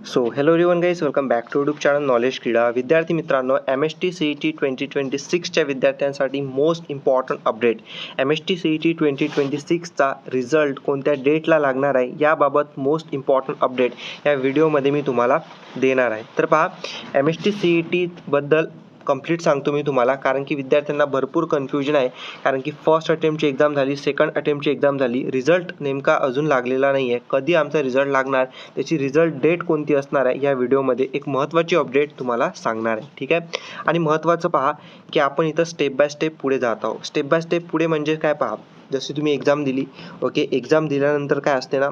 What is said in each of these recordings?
So hello everyone guys, welcome back to YouTube channel knowledge Krida. विद्यार्थी मित्रांनो, MST CET 2026च्या विद्यार्थ्यांसाठी most important update. MST CET 2026चा result कोणत्या डेटला लागणार आहे याबाबत मोस्ट इम्पॉर्टंट अपडेट या व्हिडिओमध्ये मी तुम्हाला देणार आहे. तर पहा, MST CET बद्दल कंप्लीट सांगतो मी तुम्हाला, कारण की विद्यार्थ्यांना भरपूर कन्फ्युजन आहे. कारण की फर्स्ट अटेम्प्टची एक्झाम झाली, सेकंड अटेम्प्टची एक्झाम झाली, रिझल्ट नेमका अजून लागलेला नाही आहे. कधी आमचा रिझल्ट लागणार, त्याची रिझल्ट डेट कोणती असणार आहे, या व्हिडिओमध्ये एक महत्त्वाची अपडेट तुम्हाला सांगणार आहे. ठीक आहे. आणि महत्त्वाचं पहा की आपण इथं स्टेप बाय स्टेप पुढे जात आहोत. स्टेप बाय स्टेप पुढे म्हणजे काय पहा, जशी तुम्ही एक्झाम दिली, ओके, एक्झाम दिल्यानंतर काय असते ना,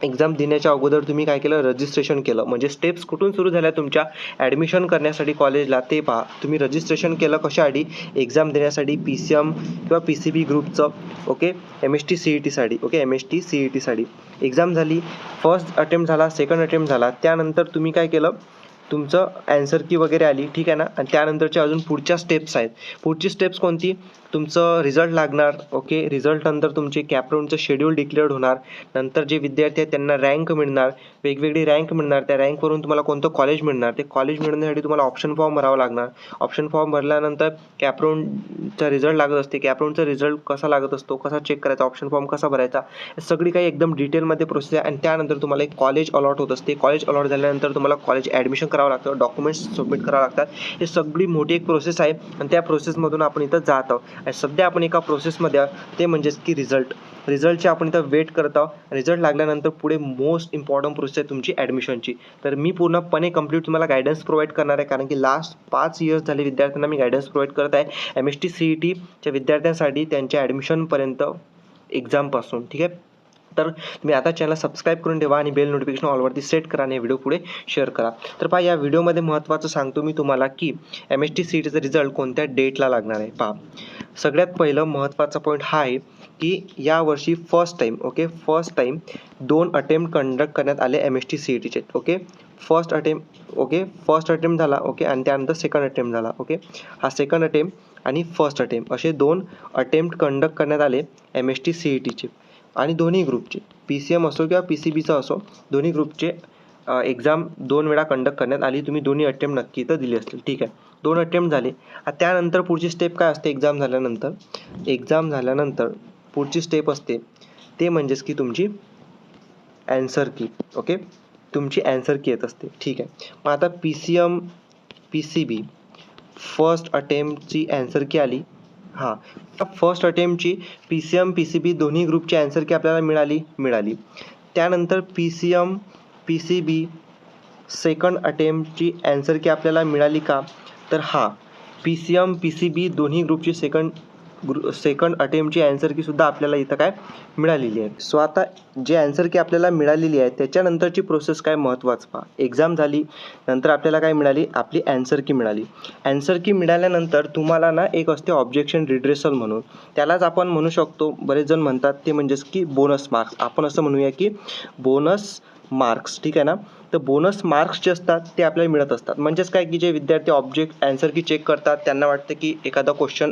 एक्झाम देण्याच्या अगोदर तुम्ही काय केलं, रजिस्ट्रेशन केलं. म्हणजे स्टेप्स कुठून सुरू झाल्या तुमच्या ॲडमिशन करण्यासाठी कॉलेजला ते पहा. तुम्ही रजिस्ट्रेशन केलं कशासाठी, एक्झाम देण्यासाठी, PCM किंवा PCB ग्रुपचं, ओके, MST CETसाठी, ओके, MST CETसाठी एक्झाम झाली. फर्स्ट अटेम्प्ट झाला, सेकंड अटेम्प्ट झाला, त्यानंतर तुम्ही काय केलं, तुमचं ॲन्सर की वगैरे आली, ठीक आहे ना. आणि त्यानंतरच्या अजून पुढच्या स्टेप्स आहेत. पुढची स्टेप्स कोणती, तुमचं रिझल्ट लागणार, ओके. रिझल्ट नंतर तुमचे कॅपराऊंडचं शेड्यूल डिक्लेअर्ड होणार. नंतर जे विद्यार्थी आहेत त्यांना रँक मिळणार, वेगवेगळी रँक मिळणार. त्या रँकवरून तुम्हाला कोणतं कॉलेज मिळणार, ते कॉलेज मिळवण्यासाठी तुम्हाला ऑप्शन फॉर्म भरावा लागणार. ऑप्शन फॉर्म भरल्यानंतर कॅपराऊंडचा रिझल्ट लागत असते. कॅपराऊंडचा रिझल्ट कसा लागत असतो, कसा चेक करायचा, ऑप्शन फॉर्म कसा भरायचा, सगळी काही एकदम डिटेलमध्ये प्रोसेस आहे. आणि त्यानंतर तुम्हाला एक कॉलेज अलॉट होत असते. कॉलेज अलॉट झाल्यानंतर तुम्हाला कॉलेज ॲडमिशन करावं लागतं, डॉक्युमेंट्स सबमिट करावं लागतात. हे सगळी मोठी एक प्रोसेस आहे आणि त्या प्रोसेसमधून आपण इथं जात आहोत. आणि सध्या आपण एका प्रोसेसमध्ये ते म्हणजेच की रिझल्टची आपण इथं वेट करत आहोत. रिझल्ट लागल्यानंतर पुढे मोस्ट इम्पॉर्टंट प्रोसेस आहे तुमची ॲडमिशनची. तर मी पूर्णपणे कंप्लीट तुम्हाला गायडन्स प्रोव्हाइड करणार आहे, कारण की लास्ट 5 इयर्स झाले विद्यार्थ्यांना मी गायडन्स प्रोव्हाइड करत आहे MST CETच्या विद्यार्थ्यांसाठी त्यांच्या ॲडमिशनपर्यंत एक्झामपासून. ठीक आहे. तर तुम्ही आता चॅनल सबस्क्राईब करून ठेवा आणि बेल नोटिफिकेशन ऑलवरती सेट करा आणि व्हिडिओ पुढे शेअर करा. तर पहा, या व्हिडिओमध्ये महत्त्वाचं सांगतो मी तुम्हाला की MST CETचा रिझल्ट कोणत्या डेटला लागणार आहे. पहा, सगळ्यात पहिलं महत्त्वाचा पॉईंट हा आहे की यावर्षी फर्स्ट टाईम 2 अटेम्प्ट कंडक्ट करण्यात आले MST CETचे. ओके, फर्स्ट अटेम्प्ट झाला, ओके, आणि त्यानंतर सेकंड अटेम्प्ट झाला. ओके, हा सेकंड अटेम्प्ट आणि फर्स्ट अटेम्प्ट असे 2 अटेम्प्ट कंडक्ट करण्यात आले MST CETचे. आणि दोन्ही ग्रुपचे, PCM असो किंवा PCBचा असो, दोन्ही ग्रुपचे एक्झाम 2 वेळा कंडक्ट करण्यात आली. तुम्ही दोन्ही अटेम्प्ट नक्की इथं दिले असतील. ठीक आहे, 2 अटेम्प्ट झाले. त्यानंतर पुढची स्टेप काय असते, एक्झाम झाल्यानंतर पुढची स्टेप असते ते म्हणजेच की तुमची ॲन्सर की. ओके, तुमची ॲन्सर की येत असते. ठीक आहे. मग आता PCM PCB फर्स्ट अटेम्प्टची ॲन्सर की आली. हां, फर्स्ट अटेम्प्टची PCM PCB दोन्ही ग्रुपची ॲन्सर की आपल्याला मिळाली. त्यानंतर PCM PCB सेकंड अटेम्प्टची ॲन्सर की आपल्याला मिळाली का, तर हां, PCM PCB दोन्ही ग्रुपची सेकंड अटेम्प्टची ॲन्सर की सुद्धा आपल्याला इथं काय मिळालेली आहे. सो आता जे ॲन्सर की आपल्याला मिळालेली आहे त्याच्यानंतरची प्रोसेस काय महत्त्वाचं पहा. एक्झाम झाली, नंतर आपल्याला काय मिळाली, आपली ॲन्सर की मिळाली. ॲन्सर की मिळाल्यानंतर तुम्हाला ना एक असते ऑब्जेक्शन रिड्रेसल म्हणून, त्यालाच आपण म्हणू शकतो, बरेच जण म्हणतात ते म्हणजेच की बोनस मार्क्स. आपण असं म्हणूया की बोनस मार्क्स. ठीक आहे ना. तर बोनस मार्क्स जे असतात ते आपल्याला मिळत असतात. म्हणजेच काय की जे विद्यार्थी ॲन्सर की चेक करतात त्यांना वाटतं की एखादा क्वेश्चन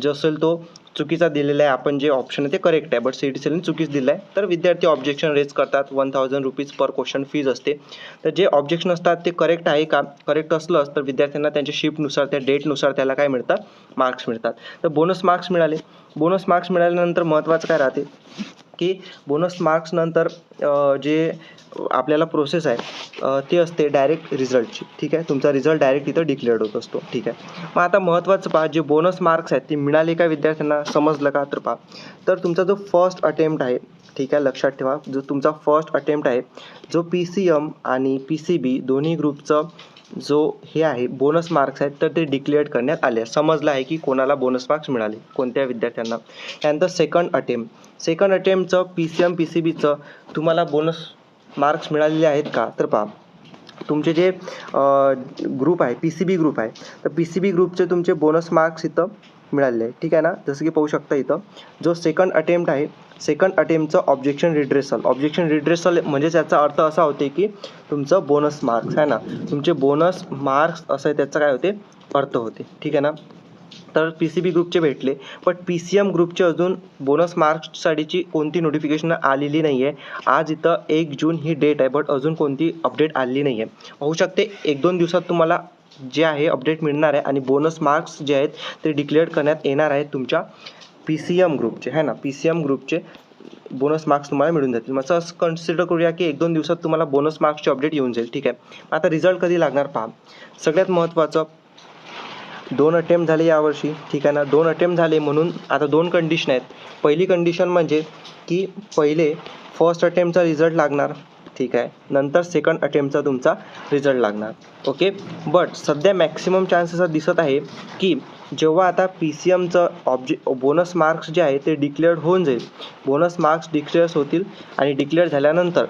जो असेल तो चुकीचा दिलेला आहे, आपण जे ऑप्शन आहे ते करेक्ट आहे, बट CET सेलने चुकीच दिलं आहे. तर विद्यार्थी ऑब्जेक्शन रेज करतात. 1000 रुपीज पर क्वेश्चन फीज असते. तर जे ऑब्जेक्शन असतात ते करेक्ट आहे का, करेक्ट असलं तर विद्यार्थ्यांना त्यांच्या शिफ्टनुसार, त्या डेटनुसार त्याला काय मिळतात, मार्क्स मिळतात. तर बोनस मार्क्स मिळाले. बोनस मार्क्स मिळाल्यानंतर महत्त्वाचं काय राहते की बोनस मार्क्स नंतर जे आपल्याला प्रोसेस आहे ते असते डायरेक्ट रिझल्टची. ठीक आहे, तुमचा रिझल्ट डायरेक्ट इथं डिक्लेअर्ड होत असतो. ठीक आहे. मग आता महत्त्वाचं पहा, जे बोनस मार्क्स आहेत ते मिळाले का विद्यार्थ्यांना, समजलं का, तर पहा, तर तुमचा जो फर्स्ट अटेम्प्ट आहे, ठीक आहे, लक्षात ठेवा, जो तुमचा फर्स्ट अटेम्प्ट आहे, जो PCM आणि PCB दोन्ही ग्रुपचं जो हे आहे बोनस मार्क्स आहेत, तर ते डिक्लेअर्ड करण्यात आले. समजलं आहे की कोणाला बोनस मार्क्स मिळाले, कोणत्या विद्यार्थ्यांना. त्यानंतर सेकंड अटेम्प्टचं PCM PCBचं तुम्हाला बोनस मार्क्स मिळालेले आहेत का, तर पहा, तुमचे जे ग्रुप आहे, PCB ग्रुप आहे, तर PCB ग्रुपचे तुमचे बोनस मार्क्स इथं मिळालेले आहे. ठीक आहे ना. जसं की पाहू शकता इथं जो सेकंड अटेम्प्ट आहे, सेकंड अटेम्प्टचं ऑब्जेक्शन रिड्रेसल म्हणजे त्याचा अर्थ असा होते की तुमचं बोनस मार्क्स आहे ना, तुमचे बोनस मार्क्स असं आहे, त्याचा काय होते, अर्थ होते. ठीक आहे ना. तर PCB ग्रुपचे भेटले, बट PCM ग्रुपचे अजून बोनस मार्क्ससाठीची कोणती नोटिफिकेशन आलेली नाही आहे. आज इथं 1 जून ही डेट आहे, बट अजून कोणती अपडेट आलेली नाही आहे. होऊ शकते 1-2 दिवसात तुम्हाला जे आहे अपडेट मिळणार आहे आणि बोनस मार्क्स जे आहेत ते डिक्लेअर करण्यात येणार आहेत तुमच्या PCM ग्रुपचे, आहे ना. PCM ग्रुपचे बोनस मार्क्स तुम्हाला मिळून जातील. मग असं कन्सिडर करूया की 1-2 दिवसात तुम्हाला बोनस मार्क्सचे अपडेट येऊन जाईल. ठीक आहे. आता रिझल्ट कधी लागणार पहा. सगळ्यात महत्त्वाचं 2 अटेम्प्ट झाले यावर्षी, ठीक आहे ना. 2 अटेम्प्ट झाले म्हणून आता 2 कंडिशन आहेत. पहिली कंडिशन म्हणजे की पहिले फर्स्ट अटेम्प्टचा रिझल्ट लागणार, ठीक आहे. नंतर सेकंड अटेम्प्टचा तुमचा रिझल्ट लागणार. ओके. बट सध्या मॅक्सिमम चान्सेस असं दिसत आहे की जेव्हा आता PCMचं बोनस मार्क्स जे आहे ते डिक्लेअर्ड होऊन जाईल. बोनस मार्क्स डिक्लेअर्स होतील आणि डिक्लेअर झाल्यानंतर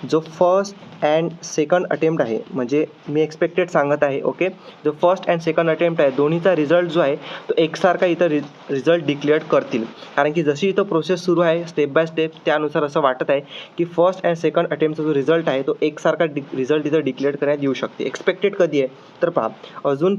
जो फर्स्ट अँड सेकंड अटेम्प्ट आहे, म्हणजे मी एक्सपेक्टेड सांगत आहे. ओके. जो फर्स्ट अँड सेकंड अटेम्प्ट आहे दोन्हीचा रिझल्ट जो आहे तो एकसारखा इथं रिझल्ट डिक्लेअर करतील. कारण की जशी इथं प्रोसेस सुरू आहे स्टेप बाय स्टेप, त्यानुसार असं वाटत आहे की फर्स्ट अँड सेकंड अटेम्प्टचा जो रिझल्ट आहे तो एकसारखा रिझल्ट इथं डिक्लेअर करण्यात येऊ शकते. एक्सपेक्टेड कधी आहे तर पहा, अजून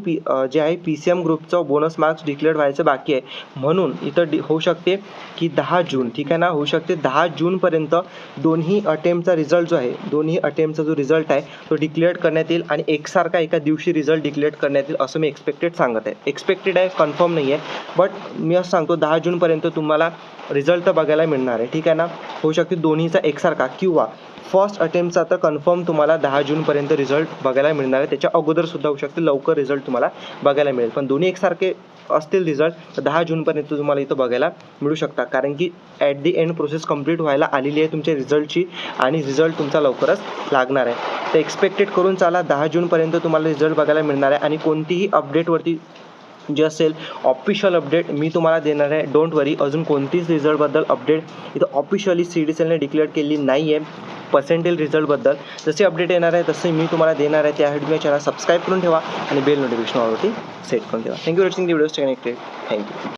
जे आहे PCM ग्रुपचं बोनस मार्क्स डिक्लेअर व्हायचं बाकी आहे. म्हणून इथं होऊ शकते की 10 जून, ठीक आहे ना. होऊ शकते 10 जूनपर्यंत दोन्ही अटेम्प्टचा रिझल्ट जो आहे, दोन्ही अटेम्प्टचा जो रिझल्ट आहे तो डिक्लेअर करण्यात येईल आणि एकसारखा एका दिवशी रिझल्ट डिक्लेअर करण्यात येईल असं मी एक्सपेक्टेड सांगत आहे. एक्सपेक्टेड आहे, कन्फर्म नाही आहे, बट मी असं सांगतो 10 जूनपर्यंत तुम्हाला रिझल्ट तर बघायला मिळणार आहे. ठीक आहे ना. होऊ शकते दोन्हीचा एकसारखा किंवा फर्स्ट अटेम्प्टचा तर कन्फर्म तुम्हाला 10 जूनपर्यंत रिझल्ट बघायला मिळणार आहे. त्याच्या अगोदरसुद्धा होऊ शकते लवकर रिझल्ट तुम्हाला बघायला मिळेल. पण दोन्ही एकसारखे असतील रिझल्ट तर 10 जूनपर्यंत तुम्हाला इथं बघायला मिळू शकतात. कारण की at the end process complete व्हायला आलेली आहे तुमच्या रिझल्टची आणि रिझल्ट तुमचा लवकरच लागणार आहे. तर एक्सपेक्टेड करून चाला 10 जूनपर्यंत तुम्हाला रिझल्ट बघायला मिळणार आहे आणि कोणतीही अपडेटवरती जे असेल ऑफिशियल अपडेट मी तुम्हाला देणार आहे. डोंट वरी. अजून कोणतीच रिझल्टबद्दल अपडेट इथं ऑफिशियली CDCLने डिक्लेअर केली नाही आहे. पर्सेंटेज रिझल्टबद्दल जसे अपडेट येणार आहे तसे मी तुम्हाला देणार आहे. त्यासाठी तुम्ही चॅनल सबस्क्राईब करून ठेवा आणि बेल नोटिफिकेशन ऑलरेडी सेट करून ठेवा. Thank you for watching the video. Stay connected. Thank you.